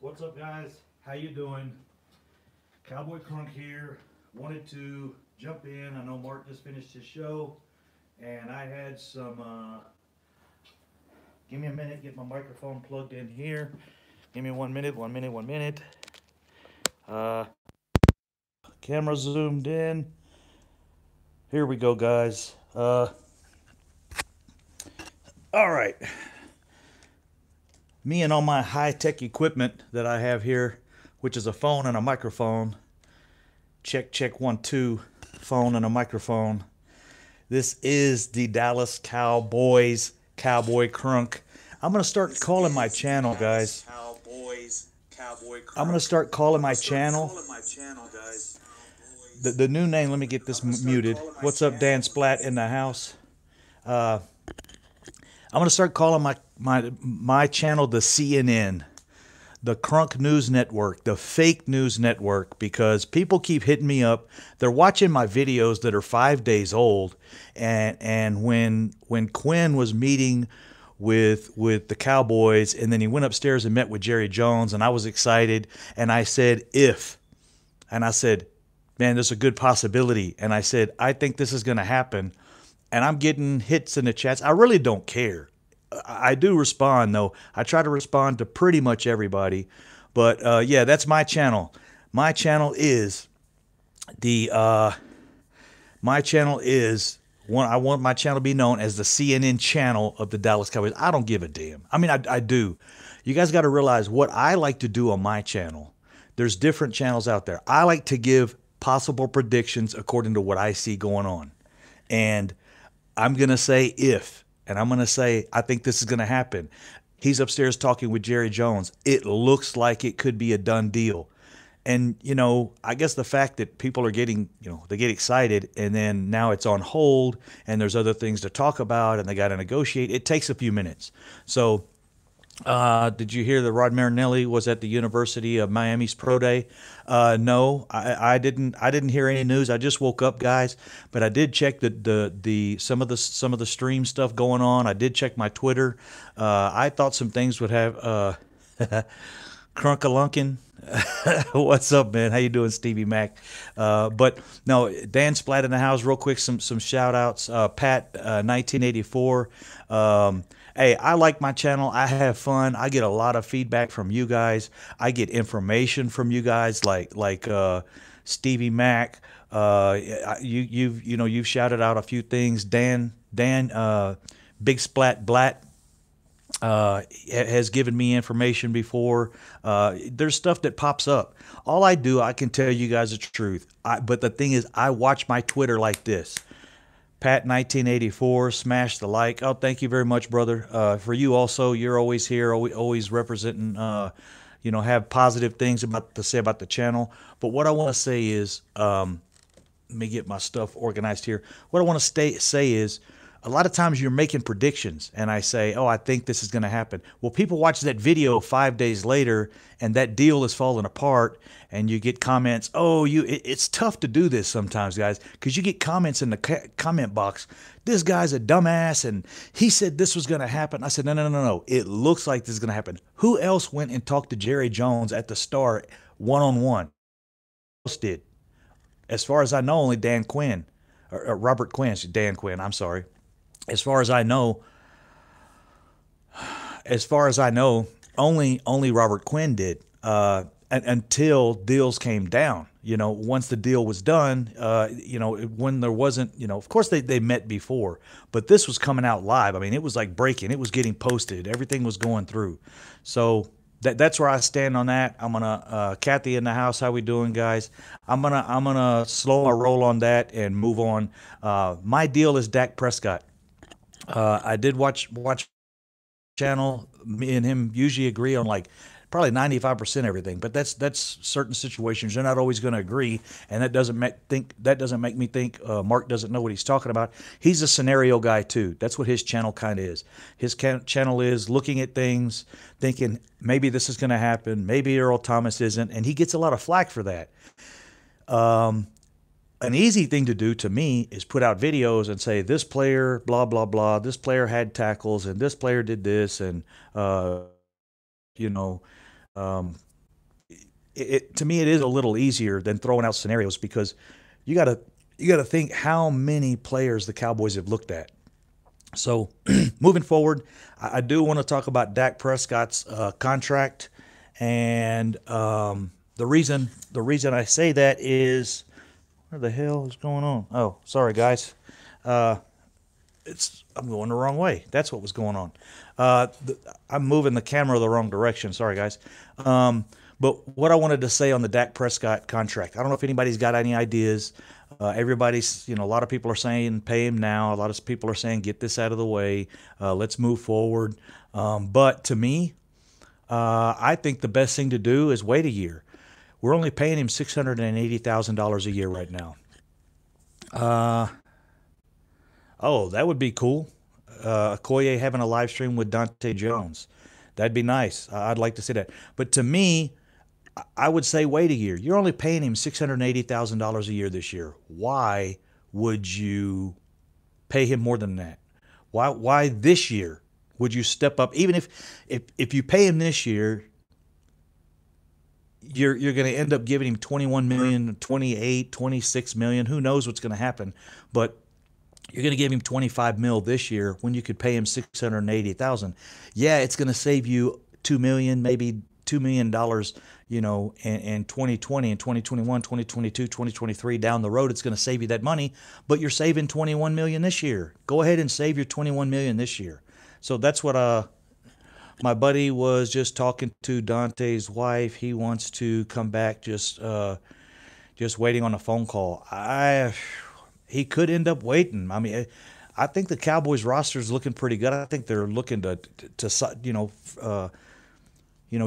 What's up, guys? How you doing? Cowboy Crunk here. Wanted to jump in. I know Mark just finished his show, and I had some. Give me a minute. Get my microphone plugged in here. Give me 1 minute. 1 minute. 1 minute. Uh, Camera zoomed in. Here we go, guys. All right. Me and all my high-tech equipment that I have here, which is a phone and a microphone. Check, check, 1, 2. Phone and a microphone. This is the Dallas Cowboys, Cowboy Crunk. I'm going to start calling my channel, guys. I'm going to start calling my channel. The new name, let me get this muted. What's up, Dan Splat in the house? I'm going to start calling my channel the CNN, the Crunk News Network, the fake news network, because people keep hitting me up. They're watching my videos that are 5 days old, and when Quinn was meeting with the Cowboys, and then he went upstairs and met with Jerry Jones, and I was excited, and I said, and I said, man, there's a good possibility, and I said, I think this is going to happen. And I'm getting hits in the chats. I really don't care. I do respond, though. I try to respond to pretty much everybody. But, yeah, that's my channel. My channel is I want my channel to be known as the CNN channel of the Dallas Cowboys. I don't give a damn. I mean, I do. You guys got to realize what I like to do on my channel. There's different channels out there. I like to give possible predictions according to what I see going on. And I'm going to say and I'm going to say I think this is going to happen. He's upstairs talking with Jerry Jones. It looks like it could be a done deal. And, I guess the fact that people are getting, they get excited, and then now it's on hold, and there's other things to talk about, and they got to negotiate. It takes a few minutes. So did you hear that Rod Marinelli was at the University of Miami's Pro Day? No, I didn't hear any news. I just woke up, guys, but I did check some of the stream stuff going on. I did check my Twitter. I thought some things would have Crunkalunkin. What's up, man? How you doing, Stevie Mac? But no, Dan Splat in the house. Real quick, some shout outs. Pat 1984. Hey, I like my channel. I have fun. I get a lot of feedback from you guys. I get information from you guys, like Stevie Mac. You've shouted out a few things. Dan, Big Splat Blat has given me information before. There's stuff that pops up. All I do, I can tell you guys the truth. But the thing is, I watch my Twitter like this. Pat 1984, smash the like. Oh, thank you very much, brother. For you also, you're always here, always representing, have positive things to say about the channel. But what I want to say is, let me get my stuff organized here. What I want to say is, a lot of times you're making predictions, and I say, oh, I think this is going to happen. Well, people watch that video 5 days later, and that deal is falling apart, and you get comments, oh, it's tough to do this sometimes, guys, because you get comments in the comment box. This guy's a dumbass, and he said this was going to happen. I said, no. It looks like this is going to happen. Who else went and talked to Jerry Jones at the Star one-on-one? Who else did? As far as I know, only Dan Quinn, or Robert Quinn, Dan Quinn, I'm sorry. As far as I know, only Robert Quinn did. Until deals came down. Once the deal was done, when there wasn't, of course they met before, but this was coming out live. I mean, it was like breaking. It was getting posted. Everything was going through. So that's where I stand on that. I'm gonna Kathy in the house. How we doing, guys? I'm gonna slow my roll on that and move on. My deal is Dak Prescott. I did watch channel. Me and him usually agree on probably 95% everything, but that's certain situations. You're not always going to agree, and that doesn't make me think Mark doesn't know what he's talking about. He's a scenario guy too. That's what his channel kind of is. His channel is looking at things, thinking maybe this is going to happen, maybe Earl Thomas isn't, and he gets a lot of flack for that. An easy thing to do to me is put out videos and say this player, blah, blah, blah, this player had tackles and this player did this, and, to me it is a little easier than throwing out scenarios because you got to you got to think how many players the Cowboys have looked at. So moving forward, I do want to talk about Dak Prescott's contract, and the reason I say that is where the hell is going on? Oh, sorry guys, I'm going the wrong way. That's what was going on. I'm moving the camera the wrong direction. Sorry guys. But what I wanted to say on the Dak Prescott contract, I don't know if anybody's got any ideas. Everybody's, a lot of people are saying pay him now. A lot of people are saying get this out of the way. Let's move forward. But to me, I think the best thing to do is wait a year. We're only paying him $680,000 a year right now. Oh, that would be cool. Okoye having a live stream with Dante Jones. That'd be nice. I'd like to see that. But to me, I would say wait a year. You're only paying him $680,000 a year this year. Why would you pay him more than that? Why this year would you step up? Even if you pay him this year, you're going to end up giving him 21 million, 28, 26 million. Who knows what's going to happen? But you're going to give him 25 mil this year when you could pay him 680,000. Yeah, it's going to save you 2 million, maybe $2 million, in 2020 and 2021, 2022, 2023 down the road. It's going to save you that money, but you're saving 21 million this year. Go ahead and save your 21 million this year. So that's what my buddy was just talking to Dante's wife. He wants to come back, just waiting on a phone call. He could end up waiting. I mean, I think the Cowboys roster is looking pretty good. I think they're looking to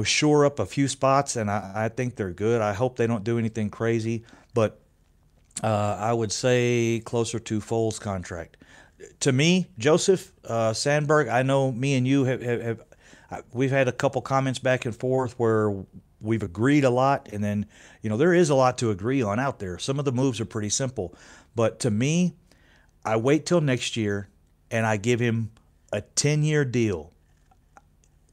shore up a few spots, and I think they're good. I hope they don't do anything crazy, but I would say closer to Foles' contract. To me, Joseph Sandberg, I know me and you we've had a couple comments back and forth where we've agreed a lot, and then there is a lot to agree on out there. Some of the moves are pretty simple, but to me, I wait till next year and I give him a 10-year deal.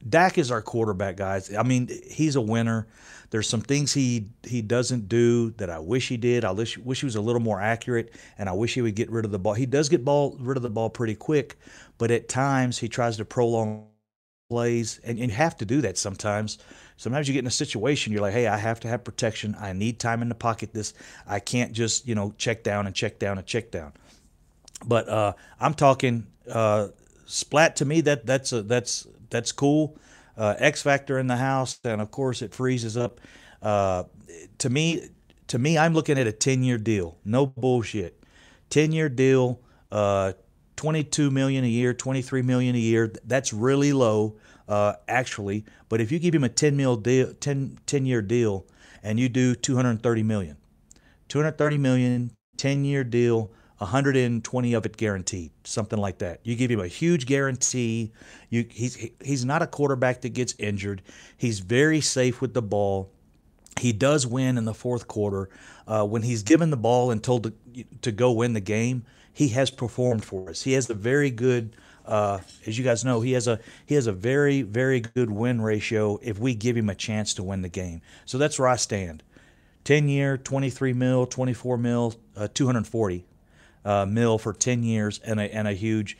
Dak is our quarterback, guys. I mean, he's a winner. There's some things he doesn't do that I wish he did. I wish he was a little more accurate, and I wish he would get rid of the ball. He does get rid of the ball pretty quick, but at times he tries to prolong plays, and you have to do that sometimes. Sometimes you get in a situation, you're like, hey, I have to have protection. I need time in the pocket. I can't just, check down and check down and check down. But I'm talking splat to me. That's cool. X Factor in the house, and of course it freezes up. To me, I'm looking at a 10-year deal. No bullshit. 10-year deal. 22 million a year, 23 million a year. That's really low, actually. But if you give him a 10-year deal, and you do 230 million, 10-year deal. 120 of it guaranteed, something like that. You give him a huge guarantee. He's not a quarterback that gets injured. He's very safe with the ball. He does win in the fourth quarter. When he's given the ball and told to go win the game, he has performed for us. He has a very good, as you guys know, he has a very, very good win ratio if we give him a chance to win the game. So that's where I stand. 10-year, 23 mil, 24 mil, 240. Mil for 10 years and a huge.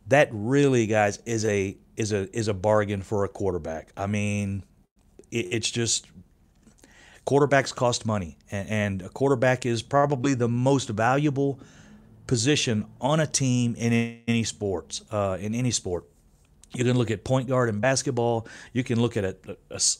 That really, guys, is a bargain for a quarterback. I mean, it's just quarterbacks cost money, and a quarterback is probably the most valuable position on a team in any sports. In any sport, you can look at point guard in basketball. You can look at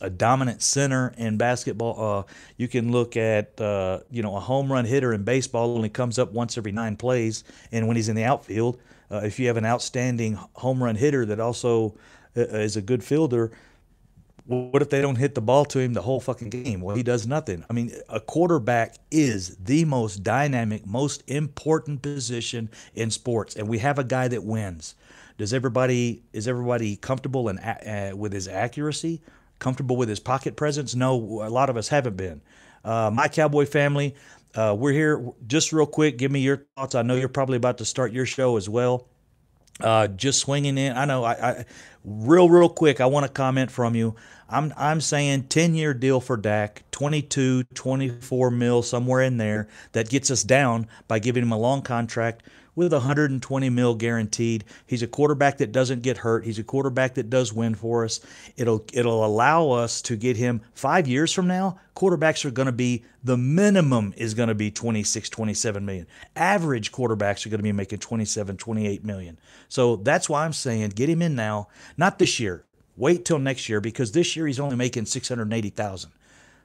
a dominant center in basketball. You can look at a home run hitter in baseball only comes up once every 9 plays. And when he's in the outfield, if you have an outstanding home run hitter that also is a good fielder, what if they don't hit the ball to him the whole fucking game? Well, he does nothing. I mean, a quarterback is the most dynamic, most important position in sports, and we have a guy that wins. Is everybody comfortable with his accuracy? Comfortable with his pocket presence? No, a lot of us haven't been. My Cowboy family, we're here. Just real quick, give me your thoughts. I know you're probably about to start your show as well. Just swinging in. I know. Real quick. I want to comment from you. I'm saying 10-year deal for Dak, 22, 24 mil somewhere in there. That gets us down by giving him a long contract with 120 mil guaranteed. He's a quarterback that doesn't get hurt. He's a quarterback that does win for us. It'll allow us to get him 5 years from now. Quarterbacks are going to be, the minimum is going to be 26, 27 million. Average quarterbacks are going to be making 27, 28 million. So that's why I'm saying get him in now, not this year. Wait till next year, because this year he's only making 680,000.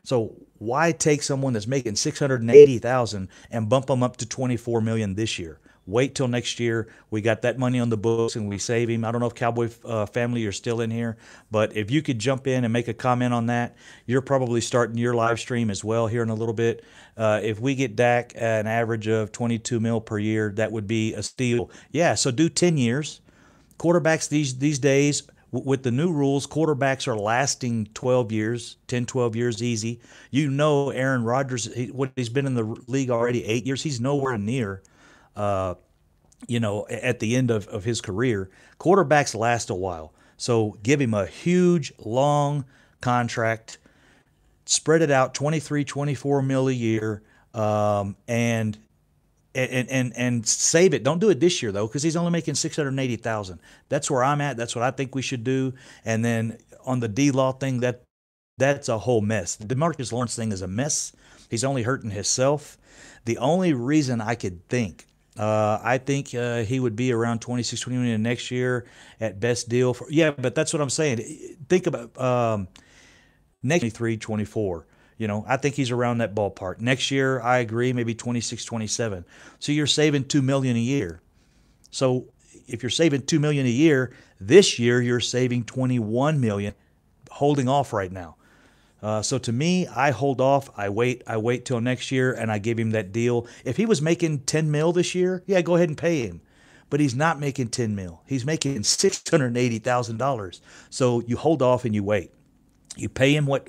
So why take someone that's making 680,000 and bump them up to 24 million this year? Wait till next year. We got that money on the books and we save him. I don't know if Cowboy family are still in here, but if you could jump in and make a comment on that, you're probably starting your live stream as well here in a little bit. If we get Dak at an average of 22 mil per year, that would be a steal. Yeah, so do 10 years. Quarterbacks these days, with the new rules, quarterbacks are lasting 12 years, 10, 12 years easy. You know, Aaron Rodgers, he's been in the league already 8 years. He's nowhere near, at the end of his career. Quarterbacks last a while. So give him a huge, long contract, spread it out, 23, 24 mil a year, and save it. Don't do it this year though, because he's only making 680,000. That's where I'm at. That's what I think we should do. And then on the D-Law thing, that's a whole mess. The Demarcus Lawrence thing is a mess. He's only hurting himself. The only reason I could think, I think he would be around 26, 20 million next year at best deal. Yeah, but that's what I'm saying. Think about next 23, 24. I think he's around that ballpark. Next year, I agree, maybe 26, 27. So you're saving $2 million a year. So if you're saving $2 million a year, this year you're saving $21 million, holding off right now. So to me, I hold off. I wait till next year, and I give him that deal. If he was making 10 mil this year, yeah, go ahead and pay him. But he's not making 10 mil. He's making $680,000. So you hold off and you wait. You pay him what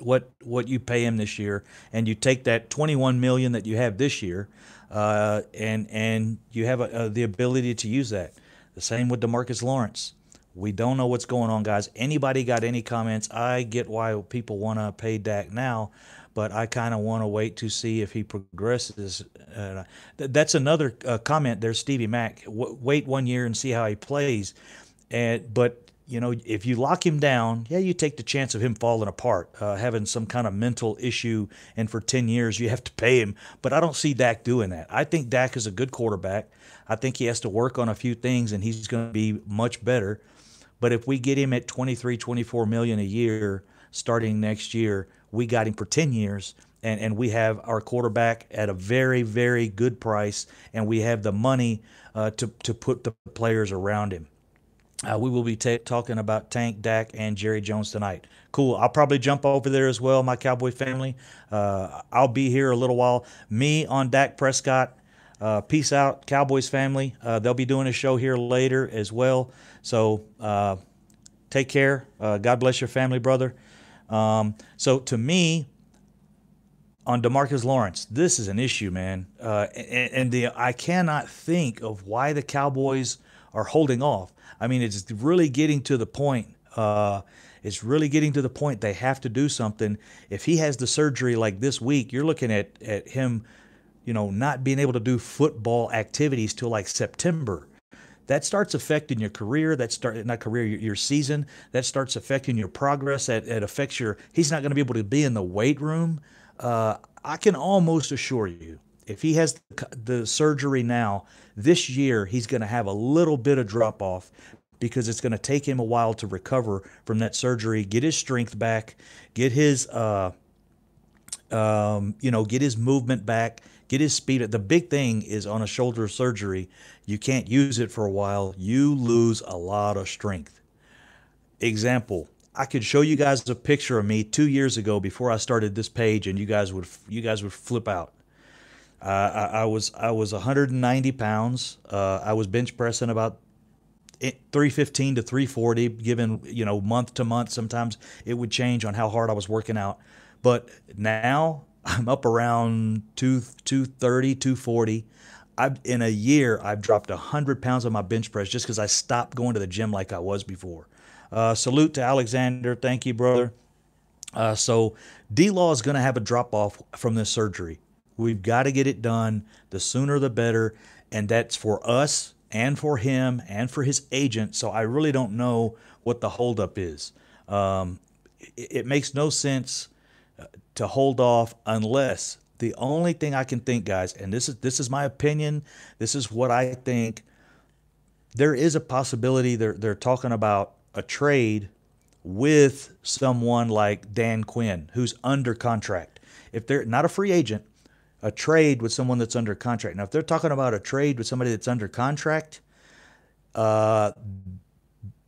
you pay him this year, and you take that 21 million that you have this year, and you have the ability to use that. The same with Demarcus Lawrence. We don't know what's going on, guys. Anybody got any comments? I get why people want to pay Dak now, but I kind of want to wait to see if he progresses. That's another comment there, Stevie Mack. Wait 1 year and see how he plays, but. If you lock him down, yeah, you take the chance of him falling apart, having some kind of mental issue, and for 10 years you have to pay him. But I don't see Dak doing that. I think Dak is a good quarterback. I think he has to work on a few things, and he's going to be much better. But if we get him at 23, 24 million a year starting next year, we got him for 10 years, and we have our quarterback at a very, very good price, and we have the money to put the players around him. We will be talking about Tank, Dak, and Jerry Jones tonight. Cool. I'll probably jump over there as well, my Cowboy family. I'll be here a little while. Me on Dak Prescott. Peace out, Cowboys family. They'll be doing a show here later as well. So take care. God bless your family, brother. So to me, on Demarcus Lawrence, this is an issue, man. I cannot think of why the Cowboys are holding off. I mean, it's really getting to the point. They have to do something. If he has the surgery like this week, you're looking at him, not being able to do football activities till like September. That starts affecting your career. Your season. That starts affecting your progress. That affects he's not going to be able to be in the weight room. I can almost assure you, if he has the surgery now, this year he's going to have a little bit of drop off, because it's going to take him a while to recover from that surgery, get his strength back, get his get his movement back, get his speed. The big thing is on a shoulder surgery, you can't use it for a while. You lose a lot of strength. Example, I could show you guys a picture of me 2 years ago before I started this page, and you guys would flip out. I was 190 pounds. I was bench pressing about 315 to 340, given month to month. Sometimes it would change on how hard I was working out. But now I'm up around 230, 240. In a year, I've dropped 100 pounds on my bench press just because I stopped going to the gym like I was before. Salute to Alexander. Thank you, brother. So D-Law is going to have a drop off from this surgery. We've got to get it done. The sooner the better. And that's for us and for him and for his agent. So I really don't know what the holdup is. It makes no sense to hold off unless the only thing I can think, guys, and this is my opinion. This is what I think. There is a possibility they're talking about a trade with someone like Dan Quinn, who's under contract. If they're not a free agent, a trade with someone that's under contract. Now, if they're talking about a trade with somebody that's under contract,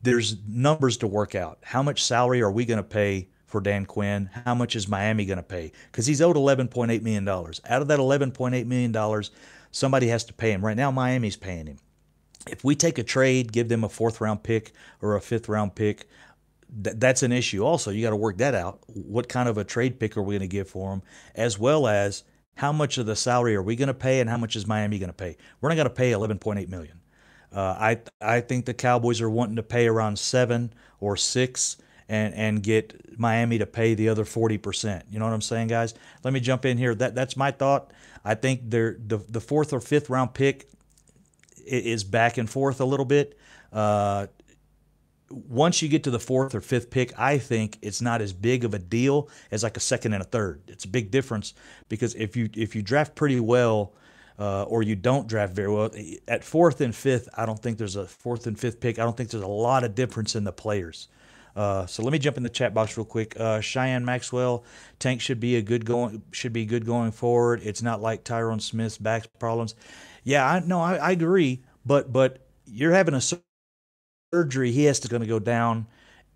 there's numbers to work out. How much salary are we going to pay for Dan Quinn? How much is Miami going to pay? Because he's owed $11.8 million. Out of that $11.8 million, somebody has to pay him. Right now, Miami's paying him. If we take a trade, give them a fourth-round pick or a fifth-round pick, that's an issue also. You got to work that out. What kind of a trade pick are we going to give for him, as well as how much of the salary are we going to pay and how much is Miami going to pay? We're not going to pay $11.8 million. I think the Cowboys are wanting to pay around 7 or 6 and get Miami to pay the other 40%. You know what I'm saying, guys? Let me jump in here. That's my thought. I think the fourth or fifth round pick is back and forth a little bit. Once you get to the fourth or fifth pick, I think it's not as big of a deal as like a second and a third. It's a big difference because if you draft pretty well or you don't draft very well, at fourth and fifth, I don't think there's a fourth and fifth pick. I don't think there's a lot of difference in the players. So let me jump in the chat box real quick. Cheyenne Maxwell, Tank should be good going forward. It's not like Tyrone Smith's back problems. Yeah, I agree, but you're having a surgery. He has to going to go down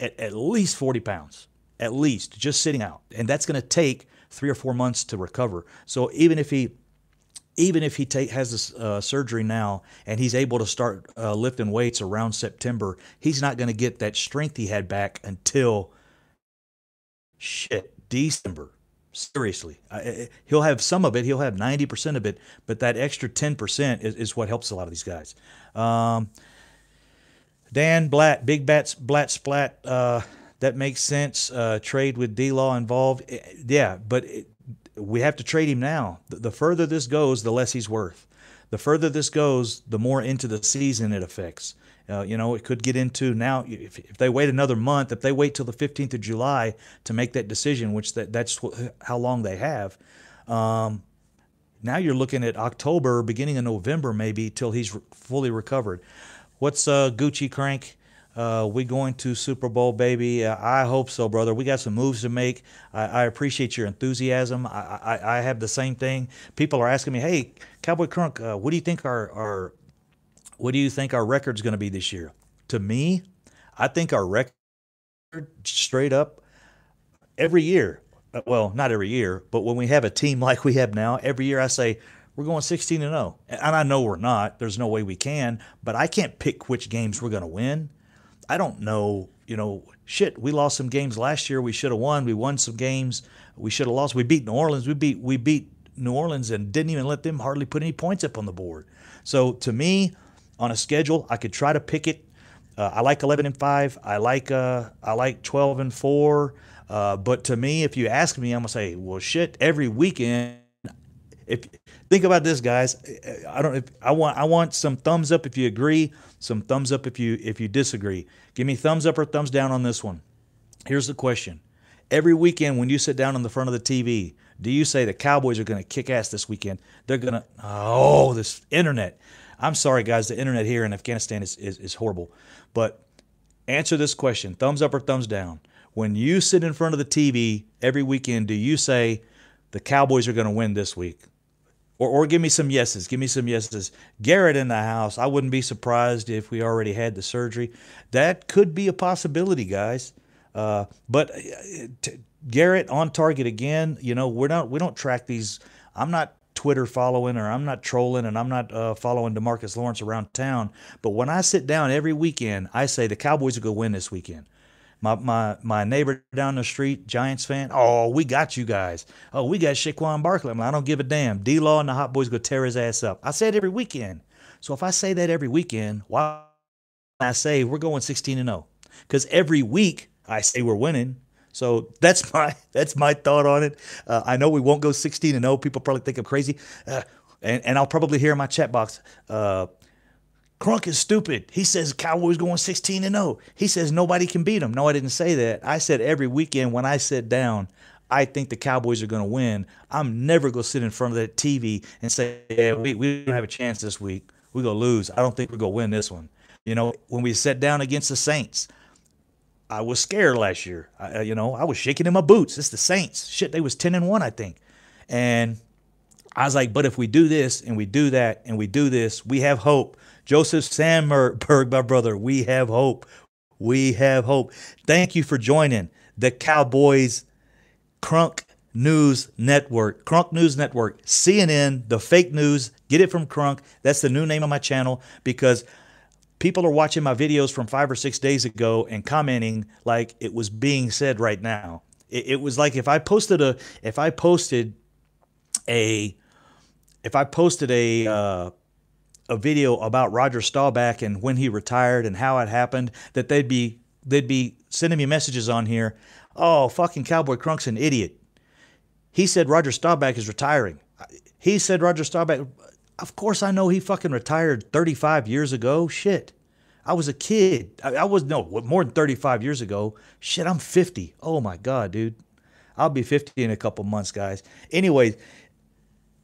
at least 40 pounds, at least just sitting out, and that's going to take 3 or 4 months to recover. So even if he has this surgery now and he's able to start lifting weights around September, he's not going to get that strength he had back until December. Seriously, he'll have some of it. He'll have 90% of it, but that extra 10% is what helps a lot of these guys. Dan Blatt, Big Bats, Blatt Splat, that makes sense. Trade with D-Law involved. Yeah, but we have to trade him now. The further this goes, the less he's worth. The further this goes, the more into the season it affects. It could get into now, if they wait another month, if they wait till the 15th of July to make that decision, which that's how long they have, now you're looking at October, beginning of November maybe, till he's fully recovered. What's Gucci Crank? We going to Super Bowl, baby? I hope so, brother. We got some moves to make. I appreciate your enthusiasm. I have the same thing. People are asking me, hey, Cowboy Crunk, what do you think our record's going to be this year? To me, I think our record straight up every year. Well, not every year, but when we have a team like we have now, every year I say, we're going 16-0. And I know we're not. There's no way we can. But I can't pick which games we're going to win. I don't know. We lost some games last year we should have won. We won some games we should have lost. We beat New Orleans. We beat New Orleans and didn't even let them hardly put any points up on the board. So to me, on a schedule, I could try to pick it. I like 11-5. I like 12-4. But to me, if you ask me, I'm gonna say, well, every weekend. Think about this, guys. I want some thumbs up if you agree, some thumbs up if you disagree. Give me thumbs up or thumbs down on this one. Here's the question: every weekend when you sit down on the front of the TV, do you say the Cowboys are going to kick ass this weekend? They're going to. Oh, this internet. I'm sorry, guys. The internet here in Afghanistan is horrible. But answer this question: thumbs up or thumbs down? When you sit in front of the TV every weekend, do you say the Cowboys are going to win this week? Or give me some yeses. Give me some yeses. Garrett in the house. I wouldn't be surprised if we already had the surgery. That could be a possibility, guys. But Garrett on target again. We don't track these. I'm not Twitter following, or I'm not trolling, and I'm not following Demarcus Lawrence around town. But when I sit down every weekend, I say the Cowboys are going to win this weekend. My neighbor down the street, Giants fan. Oh, we got you guys. Oh, we got Shaquan Barkley. I'm like, I don't give a damn. D-Law and the Hot Boys go tear his ass up. I say it every weekend. So if I say that every weekend, why I say we're going 16 and 0? Because every week I say we're winning. So that's my thought on it. I know we won't go 16 and 0. People probably think I'm crazy, and I'll probably hear in my chat box, Crunk is stupid. He says Cowboys going 16 and 0. He says nobody can beat them. No, I didn't say that. I said every weekend when I sit down, I think the Cowboys are going to win. I'm never going to sit in front of that TV and say, yeah, we don't have a chance this week. We're going to lose. I don't think we're going to win this one. When we sat down against the Saints, I was scared last year. I was shaking in my boots. It's the Saints. Shit, they was 10 and 1, I think. And I was like, but if we do this and we do that and we do this, we have hope. Joseph Sandberg, my brother, we have hope. We have hope. Thank you for joining the Cowboys Crunk News Network. Crunk News Network. CNN, the fake news. Get it from Crunk. That's the new name of my channel because people are watching my videos from 5 or 6 days ago and commenting like it was being said right now. It was like if I posted a video about Roger Staubach and when he retired and how it happened, that they'd be sending me messages on here. Oh, fucking Cowboy Crunk's an idiot. He said Roger Staubach is retiring. He said Roger Staubach. Of course I know he fucking retired 35 years ago. Shit. I was a kid. More than 35 years ago. Shit, I'm 50. Oh my God, dude. I'll be 50 in a couple months, guys. Anyways,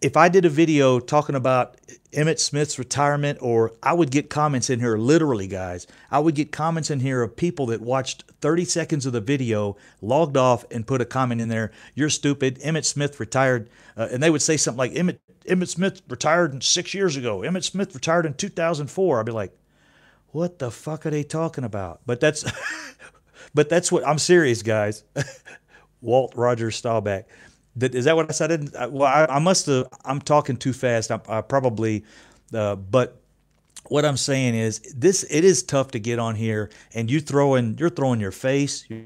if I did a video talking about Emmitt Smith's retirement, or I would get comments in here, literally, guys, I would get comments in here of people that watched 30 seconds of the video, logged off, and put a comment in there, you're stupid, Emmitt Smith retired, and they would say something like, Emmitt Smith retired 6 years ago, Emmitt Smith retired in 2004. I'd be like, what the fuck are they talking about? But that's what, I'm serious, guys. Walt Roger Staubach. Is that what I said? I must have. I'm talking too fast. I probably, but what I'm saying is this. It is tough to get on here and you're throwing your face, you're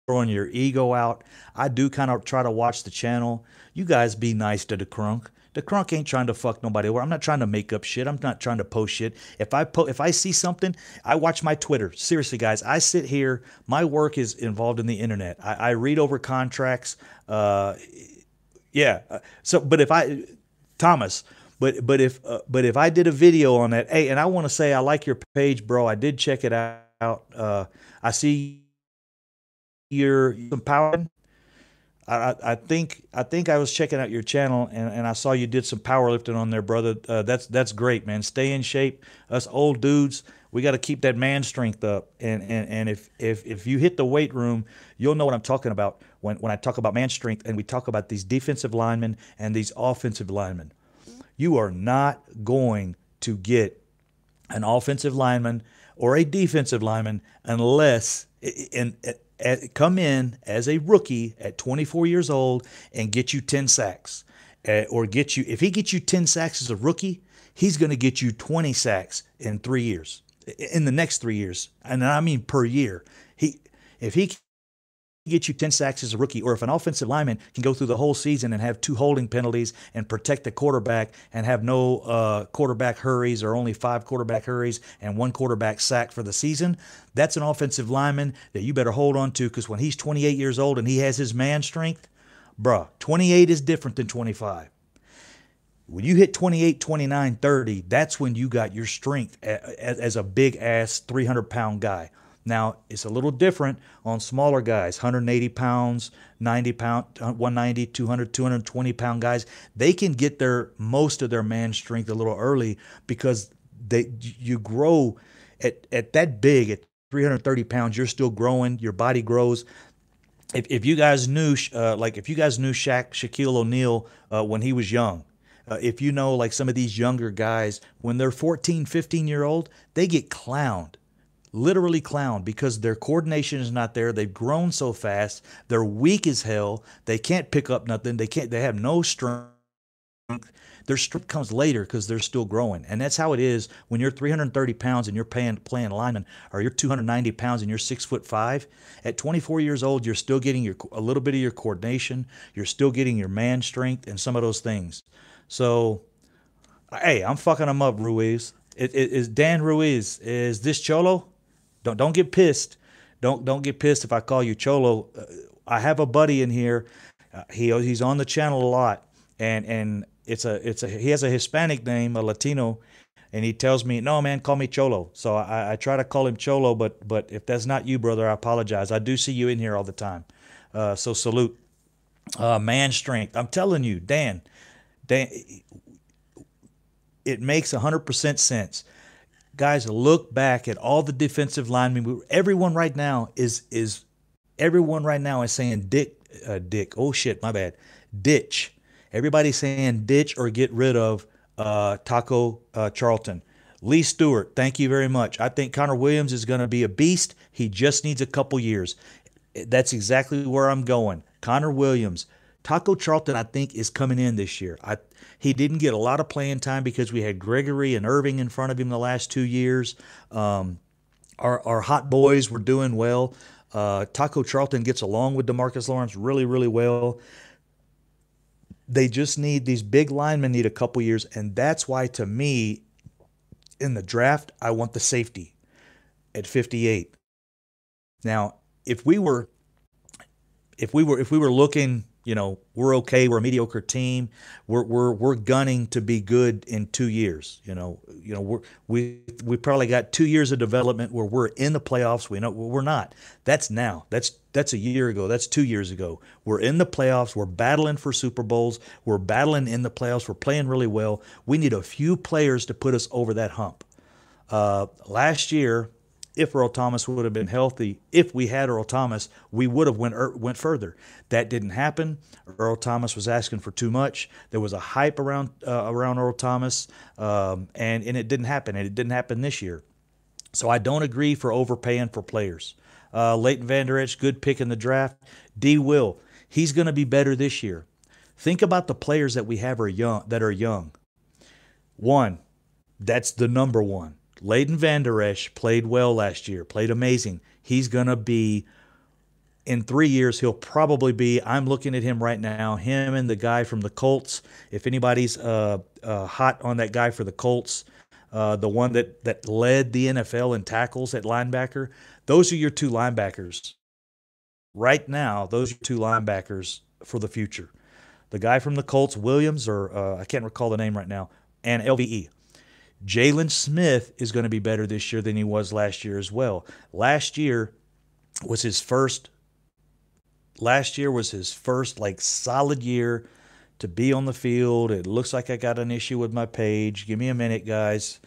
throwing your ego out. I do kind of try to watch the channel. You guys be nice to the Crunk. The Crunk ain't trying to fuck nobody over. I'm not trying to make up shit. I'm not trying to post shit. If I see something, I watch my Twitter. Seriously, guys, I sit here. My work is involved in the internet. I read over contracts. Yeah. So, but if I, Thomas, but if I did a video on that, hey, and I want to say I like your page, bro. I did check it out. I see your empowering. I think I was checking out your channel and I saw you did some powerlifting on there, brother. That's great, man. Stay in shape. Us old dudes, we got to keep that man strength up. And if you hit the weight room, you'll know what I'm talking about when I talk about man strength and we talk about these defensive linemen and these offensive linemen. You are not going to get an offensive lineman or a defensive lineman unless come in as a rookie at 24 years old and get you 10 sacks. If he gets you 10 sacks as a rookie, he's going to get you 20 sacks in 3 years, in the next 3 years. And I mean per year. If he get you 10 sacks as a rookie, or if an offensive lineman can go through the whole season and have 2 holding penalties and protect the quarterback and have no quarterback hurries or only 5 quarterback hurries and 1 quarterback sack for the season, that's an offensive lineman that you better hold on to, because when he's 28 years old and he has his man strength, bruh, 28 is different than 25. When you hit 28, 29, 30, that's when you got your strength as a big-ass 300-pound guy. Now, it's a little different on smaller guys, 180 pounds, 90 pound, 190, 200, 220-pound guys. They can get most of their man strength a little early because you grow at that big, at 330 pounds, you're still growing, your body grows. If you guys knew, Shaquille O'Neal when he was young, if you know, like some of these younger guys, when they're 14, 15-year-old, they get clowned. Literally clowned, because their coordination is not there. They've grown so fast. They're weak as hell. They can't pick up nothing. They have no strength. Their strength comes later because they're still growing. And that's how it is when you're 330 pounds and you're playing lineman, or you're 290 pounds and you're 6'5". At 24 years old, you're still getting a little bit of your coordination. You're still getting your man strength and some of those things. So, hey, I'm fucking them up, Ruiz. It is Dan Ruiz. Is this Cholo? Don't get pissed. Don't get pissed if I call you Cholo. I have a buddy in here. He's on the channel a lot, and he has a Hispanic name, a Latino, and he tells me, no man, call me Cholo. So I try to call him Cholo, but if that's not you, brother, I apologize. I do see you in here all the time. So salute. Man strength. I'm telling you, Dan, it makes 100% sense. Guys, look back at all the defensive linemen. Everyone right now is saying Dick. Oh shit, my bad. Ditch. Everybody's saying ditch or get rid of Taco Charlton. Lee Stewart, thank you very much. I think Connor Williams is going to be a beast. He just needs a couple years. That's exactly where I'm going. Connor Williams. Taco Charlton, I think, is coming in this year. He didn't get a lot of playing time because we had Gregory and Irving in front of him the last 2 years. Our hot boys were doing well. Taco Charlton gets along with Demarcus Lawrence really, really well. They just need, these big linemen need a couple years, and that's why, to me, in the draft, I want the safety at 58. Now, if we were looking, we're okay, we're a mediocre team, we're gunning to be good in 2 years. We probably got 2 years of development where we're in the playoffs. We know we're not. That's now. That's a year ago. That's 2 years ago. We're in the playoffs. We're battling for Super Bowls. We're battling in the playoffs. We're playing really well. We need a few players to put us over that hump. Last year, if Earl Thomas would have been healthy, if we had Earl Thomas, we would have went further. That didn't happen. Earl Thomas was asking for too much. There was a hype around Earl Thomas, and it didn't happen. And it didn't happen this year. So I don't agree for overpaying for players. Leighton Vander Esch, good pick in the draft. D. Will, he's going to be better this year. Think about the players that we have that are young. One, that's the number one. Leighton Vander Esch played well last year, played amazing. He's going to be, in 3 years, he'll probably be, I'm looking at him right now, him and the guy from the Colts. If anybody's hot on that guy for the Colts, the one that led the NFL in tackles at linebacker, those are your two linebackers. Right now, those are two linebackers for the future. The guy from the Colts, Williams, or I can't recall the name right now, and LVE. Jalen Smith is going to be better this year than he was last year as well. Last year was his first like solid year to be on the field. It looks like I got an issue with my page. Give me a minute, guys.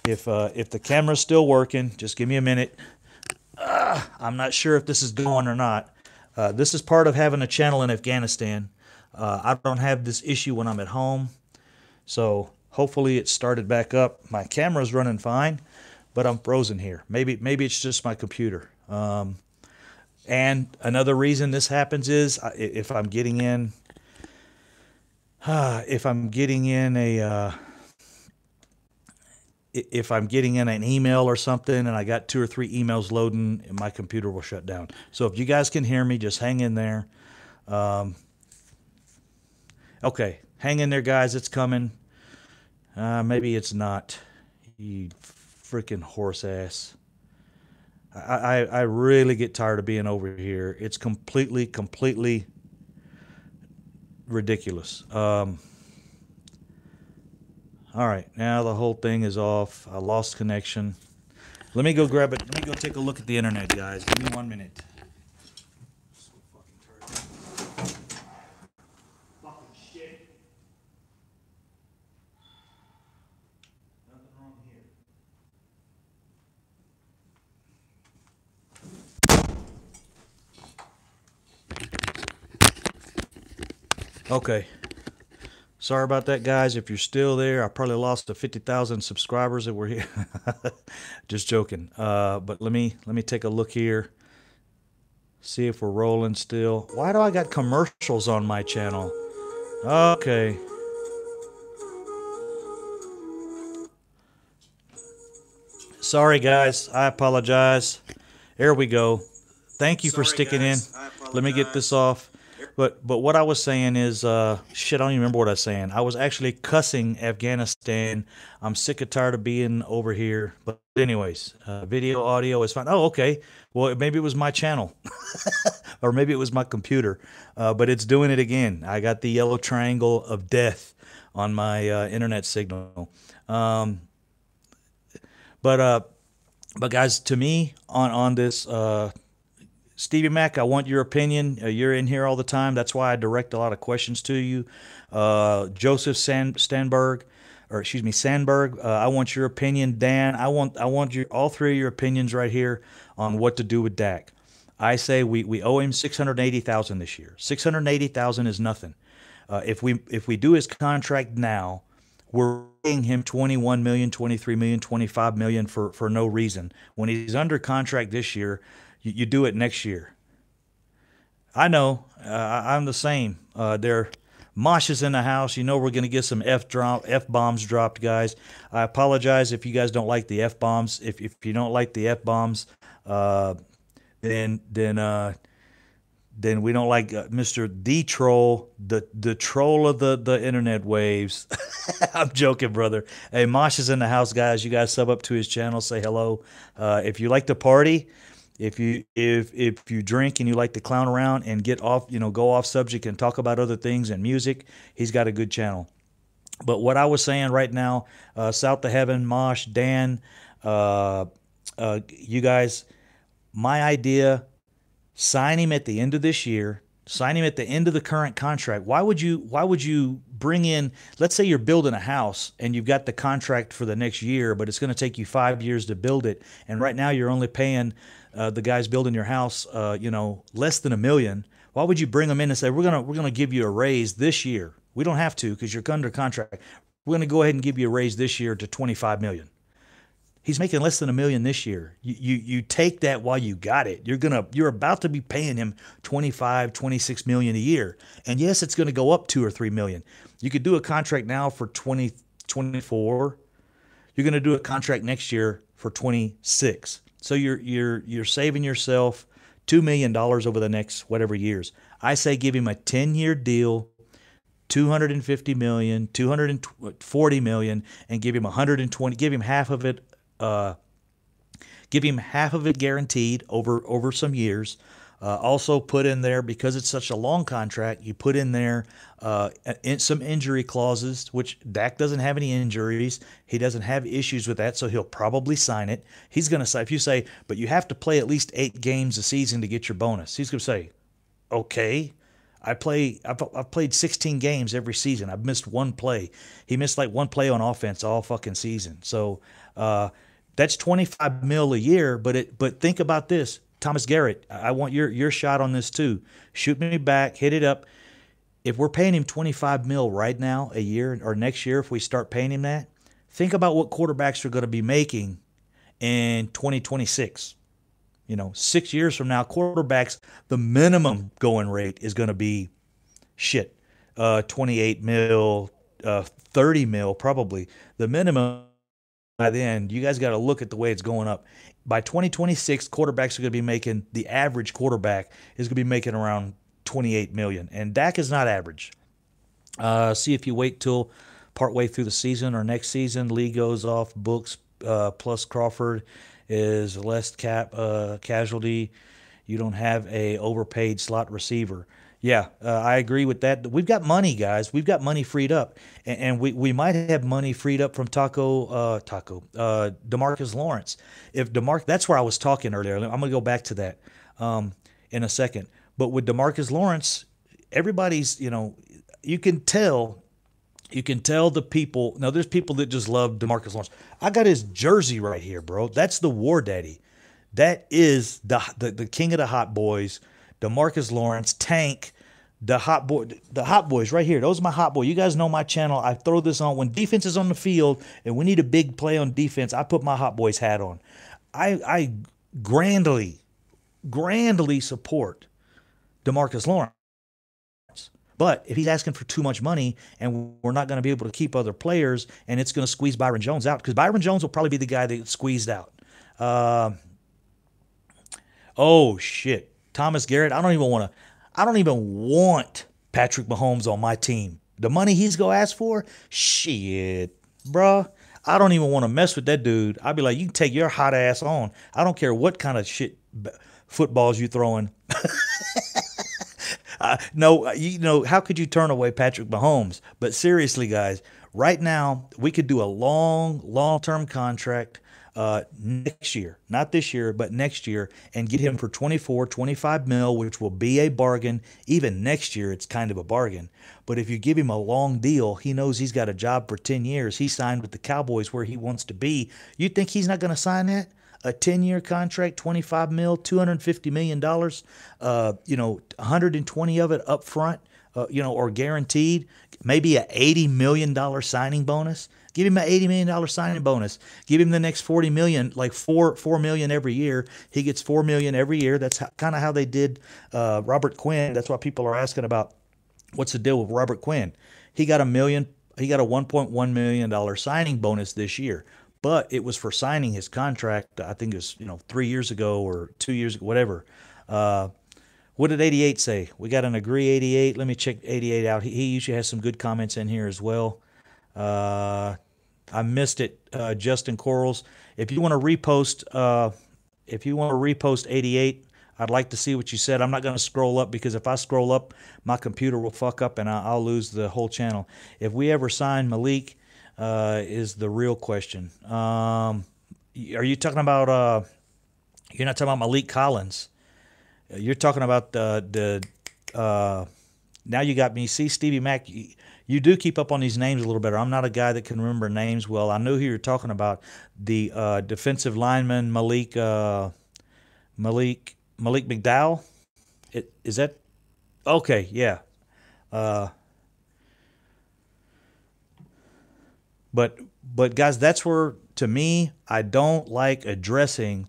If the camera's still working, just give me a minute. I'm not sure if this is going or not. This is part of having a channel in Afghanistan. I don't have this issue when I'm at home. So hopefully it started back up. My camera's running fine, but I'm frozen here. Maybe it's just my computer. And another reason this happens is if I'm getting in an email or something and I got 2 or 3 emails loading, my computer will shut down. So if you guys can hear me, just hang in there. Okay, hang in there, guys. It's coming. Maybe it's not. You freaking horse ass. I really get tired of being over here. It's completely ridiculous. All right, now the whole thing is off. I lost connection. Let me go grab it. Let me go take a look at the internet, guys. Give me 1 minute. Fucking shit. Nothing wrong here. Okay. Sorry about that, guys. If you're still there, I probably lost the 50,000 subscribers that were here. Just joking. But let me take a look here. See if we're rolling still. Why do I got commercials on my channel? Okay. Sorry, guys. I apologize. There we go. Thank you for sticking in. Let me get this off. But what I was saying is, shit, I don't even remember what I was saying. I was actually cussing Afghanistan. I'm sick and tired of being over here. But anyways, video, audio is fine. Oh, okay. Well, maybe it was my channel, or maybe it was my computer. But it's doing it again. I got the yellow triangle of death on my internet signal. But guys, to me on this, Stevie Mac, I want your opinion. You're in here all the time. That's why I direct a lot of questions to you. Joseph Sandberg, or excuse me, Sandberg. I want your opinion, Dan. I want your all three of your opinions right here on what to do with Dak. I say we owe him $680,000 this year. $680,000 is nothing. If we do his contract now, we're paying him 21 million, 23 million, 25 million for no reason. When he's under contract this year, you do it next year. I know. I'm the same. Mosh is in the house. You know we're going to get some F bombs dropped, guys. I apologize if you guys don't like the F bombs. If you don't like the F bombs, then we don't like Mr. D Troll, the troll of the internet waves. I'm joking, brother. Hey, Mosh is in the house, guys. You guys sub up to his channel, say hello. If you like to party, if you drink and you like to clown around and get off, go off subject and talk about other things and music, he's got a good channel. But what I was saying right now, South to Heaven, Mosh, Dan, you guys, my idea. Sign him at the end of this year. Sign him at the end of the current contract. Why would you bring in, let's say you're building a house and you've got the contract for the next year, but it's going to take you 5 years to build it. And right now you're only paying the guys building your house, less than $1 million. Why would you bring them in and say, we're going to give you a raise this year? We don't have to because you're under contract. We're going to go ahead and give you a raise this year to 25 million. He's making less than $1 million this year. You take that while you got it. You're about to be paying him 25, 26 million a year. And yes, it's going to go up 2 or 3 million. You could do a contract now for 2024. You're going to do a contract next year for 26. So you're saving yourself $2 million over the next whatever years. I say give him a 10-year deal, 250 million, 240 million, and give him 120. Give him half of it. Give him half of it guaranteed over some years. Also put in there, because it's such a long contract, you put in there some injury clauses, which Dak doesn't have any injuries. He doesn't have issues with that, so he'll probably sign it. He's going to say, if you say, but you have to play at least 8 games a season to get your bonus, he's going to say, okay. I've played 16 games every season. I've missed one play. He missed like one play on offense all fucking season. So that's 25 mil a year. But think about this, Thomas Garrett. I want your shot on this too. Shoot me back, hit it up. If we're paying him 25 mil right now a year, or next year if we start paying him that, think about what quarterbacks are going to be making in 2026. 6 years from now, quarterbacks, the minimum going rate is going to be 28 mil, 30 mil probably. The minimum by then, you guys got to look at the way it's going up. By 2026, quarterbacks are going to be making, the average quarterback is going to be making around 28 million. And Dak is not average. See if you wait till partway through the season or next season, league goes off books, plus Crawford is less casualty. You don't have a overpaid slot receiver. Yeah, I agree with that. We've got money, guys. We've got money freed up, and we might have money freed up from Demarcus Lawrence. That's where I was talking earlier. I'm going to go back to that in a second. But with Demarcus Lawrence, everybody's, you can tell the people. Now, there's people that just love Demarcus Lawrence. I got his jersey right here, bro. That's the War Daddy. That is the king of the hot boys, Demarcus Lawrence, Tank, the hot boys right here. Those are my hot boys. You guys know my channel. I throw this on when defense is on the field and we need a big play on defense. I put my hot boys hat on. I grandly support Demarcus Lawrence. But if he's asking for too much money and we're not going to be able to keep other players and it's going to squeeze Byron Jones out, because Byron Jones will probably be the guy that gets squeezed out. Oh shit, Thomas Garrett. I don't even want Patrick Mahomes on my team. The money he's gonna ask for, shit, bruh. I don't even want to mess with that dude. I'd be like, you can take your hot ass on. I don't care what kind of footballs you throwing. No, how could you turn away Patrick Mahomes? But seriously, guys, right now we could do a long term contract next year, not this year, but next year, and get him for 24, 25 mil, which will be a bargain. Even next year, it's kind of a bargain. But if you give him a long deal, he knows he's got a job for 10 years. He signed with the Cowboys where he wants to be. You think he's not going to sign that? A 10-year contract, 25 mil, $250 million, 120 of it up front, or guaranteed, maybe a $80 million signing bonus. Give him an $80 million signing bonus. Give him the next 40 million, like $4 million every year. He gets $4 million every year. That's kind of how they did Robert Quinn. That's why people are asking about what's the deal with Robert Quinn. He got a million. He got a $1.1 million signing bonus this year, but it was for signing his contract. I think it was 3 years ago or 2 years ago, whatever. What did 88 say? We got an agree 88. Let me check 88 out. He usually has some good comments in here as well. I missed it, Justin Corals. If you want to repost, 88, I'd like to see what you said. I'm not going to scroll up because if I scroll up, my computer will fuck up and I'll lose the whole channel. If we ever sign Malik, is the real question. Are you talking about? You're not talking about Malik Collins. You're talking about the. Now you got me. See, Stevie Mack. You do keep up on these names a little better. I'm not a guy that can remember names well. I knew who you were talking about. The defensive lineman Malik McDowell. Is that okay? Yeah. Uh, but guys, that's where to me I don't like addressing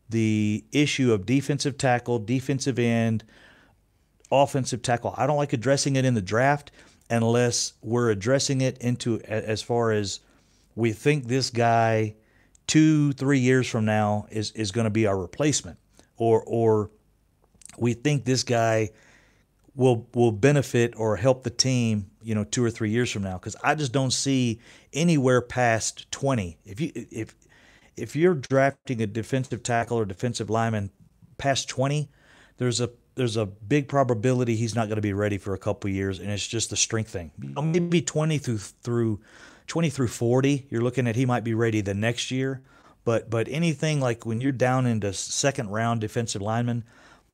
the issue of defensive tackle, defensive end, offensive tackle. I don't like addressing it in the draft unless we're addressing it into as far as we think this guy 2-3 years from now is going to be our replacement, or we think this guy will benefit or help the team 2 or 3 years from now, because I just don't see anywhere past 20. If you're drafting a defensive tackle or defensive lineman past 20, there's a big probability he's not going to be ready for a couple of years, and it's just the strength thing. Maybe 20 through 40, you're looking at he might be ready the next year. But anything like when you're down into second round defensive lineman,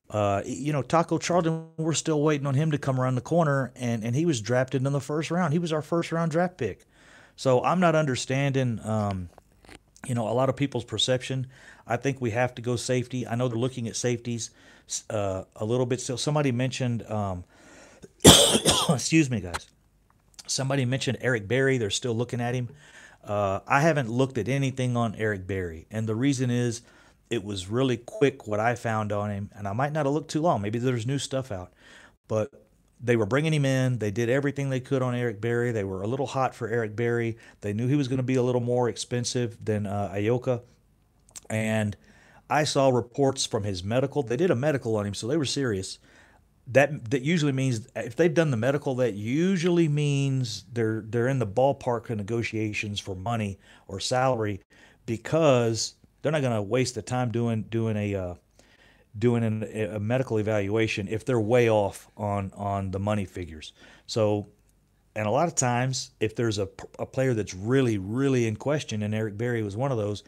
Taco Charlton, we're still waiting on him to come around the corner, and he was drafted in the first round. He was our first round draft pick. So I'm not understanding, a lot of people's perception. I think we have to go safety. I know they're looking at safeties a little bit still. Somebody mentioned, excuse me, guys. Somebody mentioned Eric Berry. They're still looking at him. I haven't looked at anything on Eric Berry, and the reason is it was really quick what I found on him, and I might not have looked too long. Maybe there's new stuff out, but they were bringing him in. They did everything they could on Eric Berry. They were a little hot for Eric Berry. They knew he was going to be a little more expensive than Ayoka, and I saw reports from his medical. They did a medical on him, so they were serious. That usually means if they've done the medical, that usually means they're in the ballpark of negotiations for money or salary, because they're not going to waste the time doing a medical evaluation if they're way off on the money figures. So, and a lot of times, if there's a player that's really in question, and Eric Berry was one of those,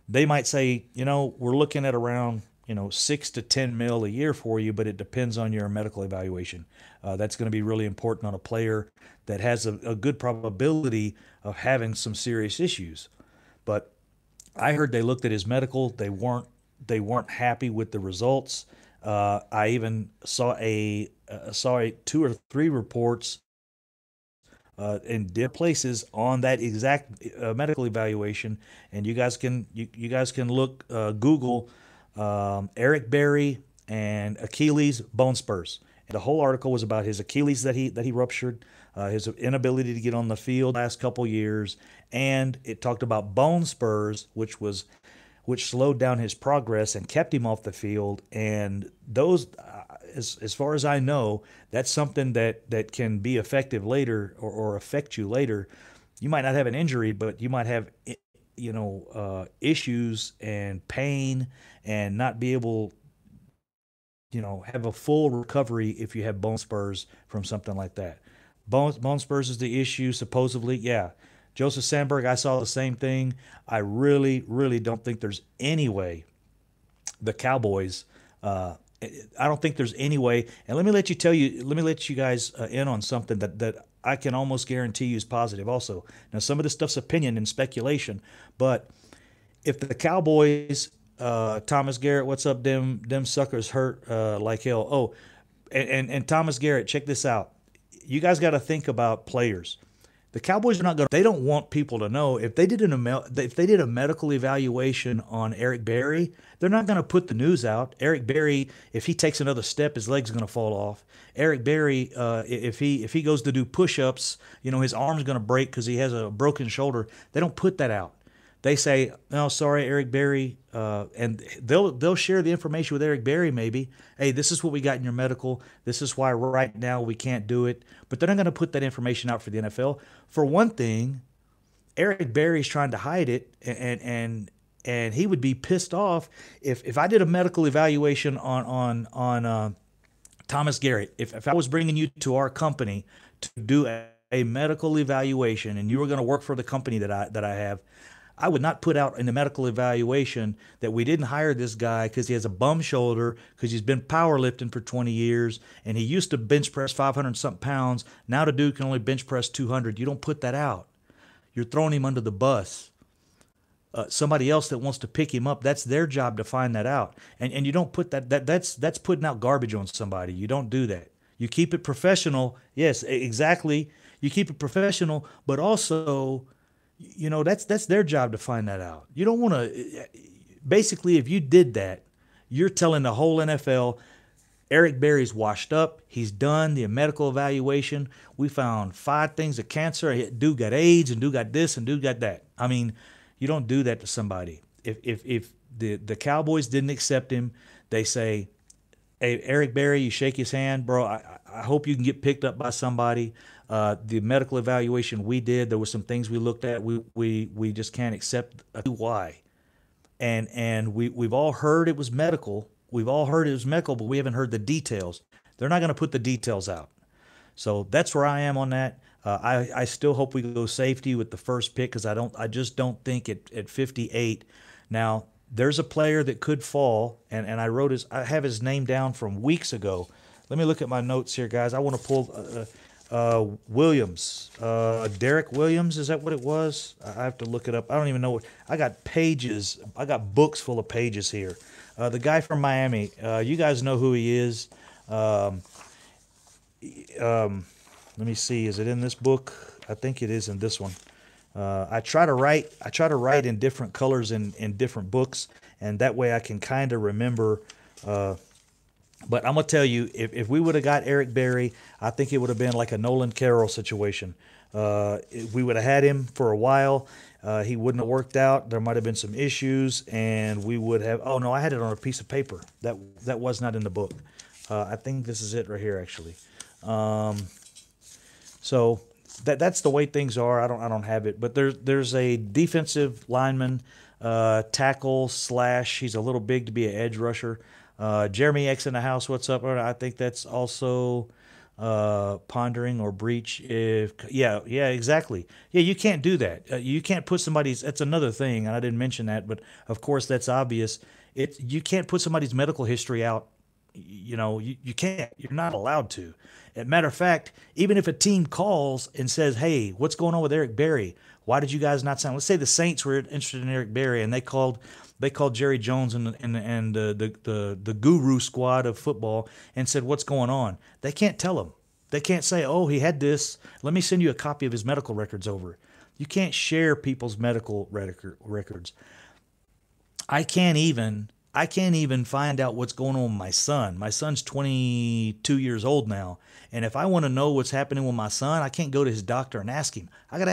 they might say, we're looking at around 6 to 10 mil a year for you, but it depends on your medical evaluation. That's going to be really important on a player that has a good probability of having some serious issues. But I heard they looked at his medical. They weren't happy with the results. I even saw saw 2 or 3 reports in different places on that exact medical evaluation. And you guys can look Google Eric Berry and Achilles bone spurs. And the whole article was about his Achilles that he ruptured, his inability to get on the field last couple years, and it talked about bone spurs, which was which slowed down his progress and kept him off the field. And those, as far as I know, that's something that can be effective later, or affect you later. You might not have an injury, but you might have, issues and pain, and not be able, have a full recovery if you have bone spurs from something like that. Bone spurs is the issue, supposedly. Yeah. Joseph Sandberg, I saw the same thing. I really, really don't think there's any way the Cowboys. I don't think there's any way. And let me let you guys in on something that I can almost guarantee you is positive. Also, now some of this stuff's opinion and speculation, but if the Cowboys, Thomas Garrett, what's up? Them suckers hurt like hell. Oh, and Thomas Garrett, check this out. You guys got to think about players. The Cowboys are not going. They don't want people to know if they did a medical evaluation on Eric Berry. They're not going to put the news out. Eric Berry, if he takes another step, his leg's going to fall off. Eric Berry, if he goes to do push-ups, his arm's going to break because he has a broken shoulder. They don't put that out. They say, "No, sorry, Eric Berry," and they'll share the information with Eric Berry. Maybe, hey, this is what we got in your medical. This is why right now we can't do it. But they're not going to put that information out for the NFL. For one thing, Eric Berry's trying to hide it, and he would be pissed off if I did a medical evaluation on Thomas Garrett. If I was bringing you to our company to do a medical evaluation, and you were going to work for the company that I have. I would not put out in the medical evaluation that we didn't hire this guy because he has a bum shoulder, because he's been powerlifting for 20 years, and he used to bench press 500 something pounds. Now the dude can only bench press 200. You don't put that out. You're throwing him under the bus. Somebody else that wants to pick him up, that's their job to find that out. And you don't put that's putting out garbage on somebody. You don't do that. You keep it professional. Yes, exactly. You keep it professional, but also, that's their job to find that out. You don't want to. Basically, if you did that, you're telling the whole NFL, Eric Berry's washed up. He's done the medical evaluation. We found 5 things of cancer. Dude got AIDS, and dude got this, and dude got that. I mean, you don't do that to somebody. If the Cowboys didn't accept him, they say, "Hey, Eric Berry, you shake his hand, bro. I hope you can get picked up by somebody." The medical evaluation we did, there were some things we looked at. We just can't accept why. And we've all heard it was medical. We've all heard it was medical, but we haven't heard the details. They're not going to put the details out. So that's where I am on that. I still hope we go safety with the first pick, because I just don't think at 58. Now, there's a player that could fall, and I have his name down from weeks ago. Let me look at my notes here, guys. I want to pull Williams, Derek Williams. Is that what it was? I have to look it up. I don't even know what. I got pages. I got books full of pages here. The guy from Miami. You guys know who he is. Let me see. Is it in this book? I think it is in this one. I try to write in different colors in different books, and that way I can kind of remember. But I'm going to tell you, if we would have got Eric Berry, I think it would have been like a Nolan Carroll situation. If we would have had him for a while, he wouldn't have worked out. There might have been some issues, and we would have – oh, no, I had it on a piece of paper. That was not in the book. I think this is it right here, actually. So that's the way things are. I don't have it. But there's a defensive lineman, tackle / he's a little big to be an edge rusher. Jeremy X in the house, what's up? I think that's also pondering or breach. Yeah, exactly. Yeah, you can't do that. You can't put somebody's. That's another thing, and I didn't mention that, but of course that's obvious. You can't put somebody's medical history out. You can't. You're not allowed to. As a matter of fact, even if a team calls and says, "Hey, what's going on with Eric Berry? Why did you guys not sign?" Let's say the Saints were interested in Eric Berry, and they called Jerry Jones and the guru squad of football and said, "What's going on?" They can't tell him. They can't say, "Oh, he had this. Let me send you a copy of his medical records over." You can't share people's medical records. I can't even find out what's going on with my son. My son's 22 years old now, and if I want to know what's happening with my son, I can't go to his doctor and ask him. I got to